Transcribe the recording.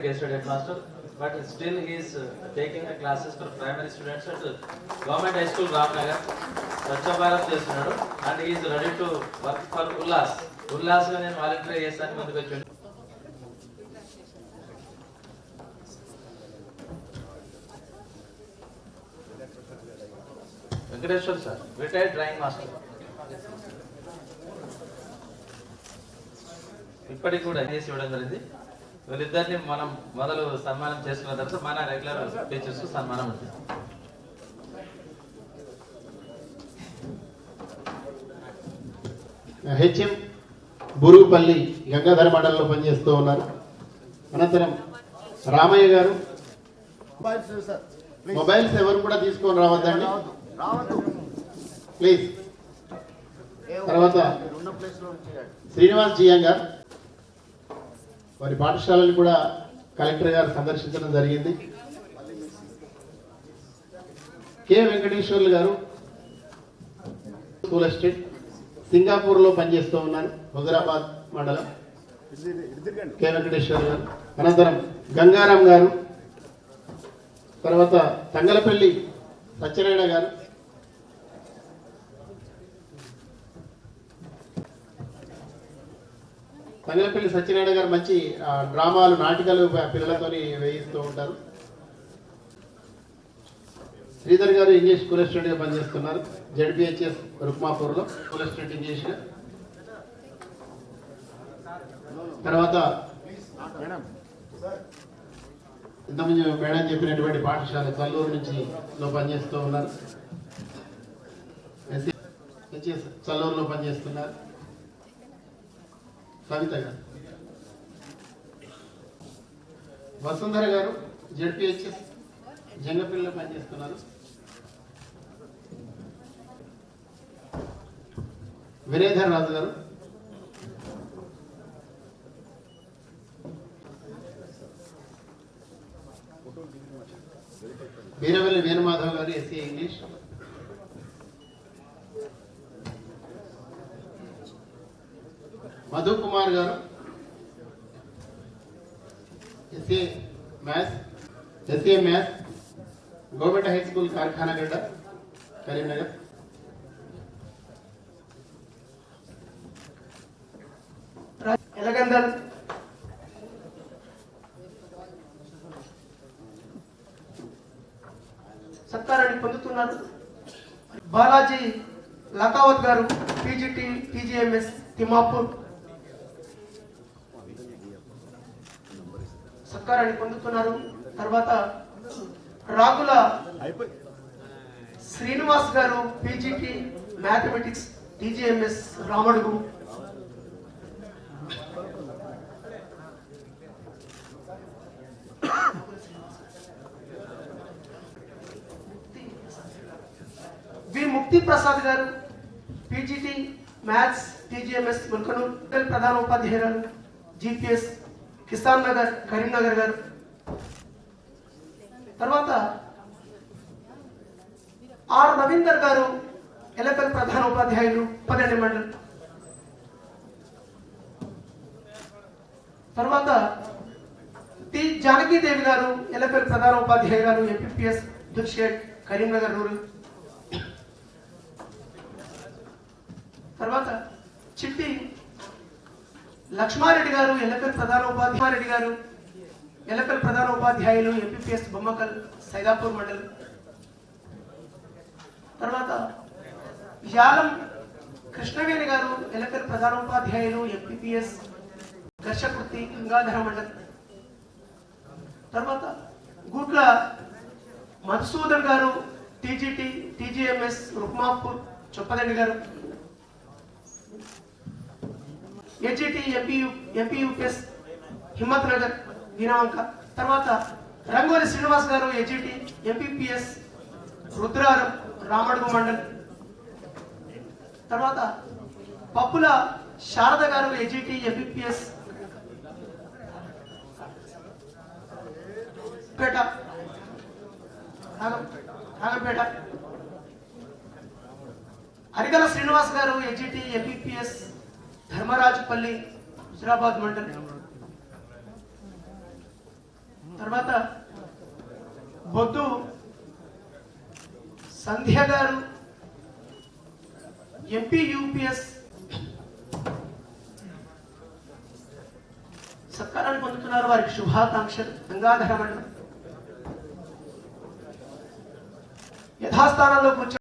Guest headmaster, but still he is taking the classes for primary students at Government High School Ramnagar. Swachha Bharat చేస్తున్నాడు and he is ready to work for Ullas. Ullas గా నేను volunteer చేస్తాను ముందుకు వచ్చాను. Venkateshwar sir, retired drawing master. ఇప్పటికి కూడా చేసి ఇవ్వడం జరిగింది. వీళ్ళిద్దరిని మనం మొదలు సన్మానం చేసుకున్న తర్వాత మన రెగ్యులర్ టీచర్స్ సన్మానం ఉంటుంది. హెచ్ఎం బురుగుపల్లి గంగాధర మండలంలో పనిచేస్తూ ఉన్నారు. అనంతరం రామయ్య గారు. మొబైల్స్ ఎవరు కూడా తీసుకొని రావద్దండి ప్లీజ్. తర్వాత శ్రీనివాస్ జిఎం గారు, వారి పాఠశాలని కూడా కలెక్టర్ గారు సందర్శించడం జరిగింది. కె వెంకటేశ్వర్లు గారు స్కూల్ ఎస్టేట్ సింగాపూర్లో పనిచేస్తూ ఉన్నారు, హుజరాబాద్ మండలం. కె వెంకటేశ్వర్ గారు. అనంతరం గంగారాం గారు. తర్వాత తంగలపల్లి సత్యనారాయణ గారు. తంగలపల్లి సత్యనారాయణ గారు మంచి డ్రామాలు, నాటికలు పిల్లలతో వేయిస్తూ ఉంటారు. శ్రీధర్ గారు ఇంగ్లీష్ స్కూల్ అసిస్టెంట్గా పనిచేస్తున్నారు, జెడ్పిహెచ్ఎస్ రుక్మాపూర్లో స్కూల్ అసిస్టెంట్ ఇంగ్లీష్గా. తర్వాత ఇంతకుముందు మేడం చెప్పినటువంటి పాఠశాల చల్లూరు నుంచి పనిచేస్తూ ఉన్నారు, చల్లూరులో పనిచేస్తున్నారు. కవిత గారు. వసుంధర గారు జెడ్పిహెచ్ఎస్ జంగపల్లిలో పనిచేస్తున్నారు. వినేధర్ రాజు గారు. వీరవల్లి వేణుమాధవ్ గారు SC English. Madhu Kumar garu SA maths government high school Karkhanagadda Karimnagar. Elagandal సత్కారాన్ని పొందుతున్నారు. బాలాజీ లకావత్ గారు పీజీటీ పీజీఎంఎస్ తిమ్మాపూర్ సత్కారాన్ని పొందుతున్నారు. తర్వాత రాగుల శ్రీనివాస్ గారు పీజీటీ మ్యాథమెటిక్స్ టీజీఎంఎస్ రామడుగు. వి ముక్తి ప్రసాద్ గారు పీజీటీ మ్యాథ్స్ టీజీఎంఎస్ ముల్కనూర్ ప్రధాన ఉపాధ్యాయురాలు జిపిఎస్ కిసాన్ నగర్ కరీంనగర్ గారు. తర్వాత ఆర్ రవీందర్ గారు ఎల్ఎఫ్ఎల్ ప్రధాన ఉపాధ్యాయులు పన్నెండు మండలం. తర్వాత టి జానకీదేవి గారు ఎల్ఎఫ్ఎల్ ప్రధాన ఉపాధ్యాయురాలు ఎంపీపీఎస్ దుర్షేడ్ కరీంనగర్ రూరల్. తర్వాత చిట్టి లక్ష్మారెడ్డి గారు ఎల్ఎఫ్ఎల్ ప్రధాన ఉపాధ్యాయులు ఎంపీపీఎస్ బొమ్మకల్ సైదాపూర్ మండలం. తర్వాత యాలం కృష్ణవేణి గారు ఎల్ఎఫ్ఎల్ ప్రధాన ఉపాధ్యాయులు ఎంపీపీఎస్ ఘర్షకుర్తి గంగాధర మండలం. తర్వాత గుట్ల మధుసూదన్ గారు టీజీటీ టీజీఎంఎస్ రుక్మాపూర్ చొప్పదండి గారు. HET MPUPS Himmat Nagar వీణావంక. తర్వాత రంగోలి శ్రీనివాస్ గారు హెచ్ఈటీ ఎంపీపీఎస్ రుద్రారం రామడుగు మండల్. తర్వాత పప్పుల శారద గారు హెచ్ఈటీ ఎంపీపీఎస్ పేట రాగంపేట. అరిగల శ్రీనివాస్ గారు హెచ్ఈటీ ఎంపీపీఎస్ ధర్మరాజుపల్లి హుజరాబాద్ మండలం. తర్వాత బొద్దు సంధ్య గారు ఎంపీ యూపీఎస్ సత్కారాన్ని పొందుతున్నారు. వారికి శుభాకాంక్షలు. గంగాధర మండలం యథాస్థానంలో కూర్చో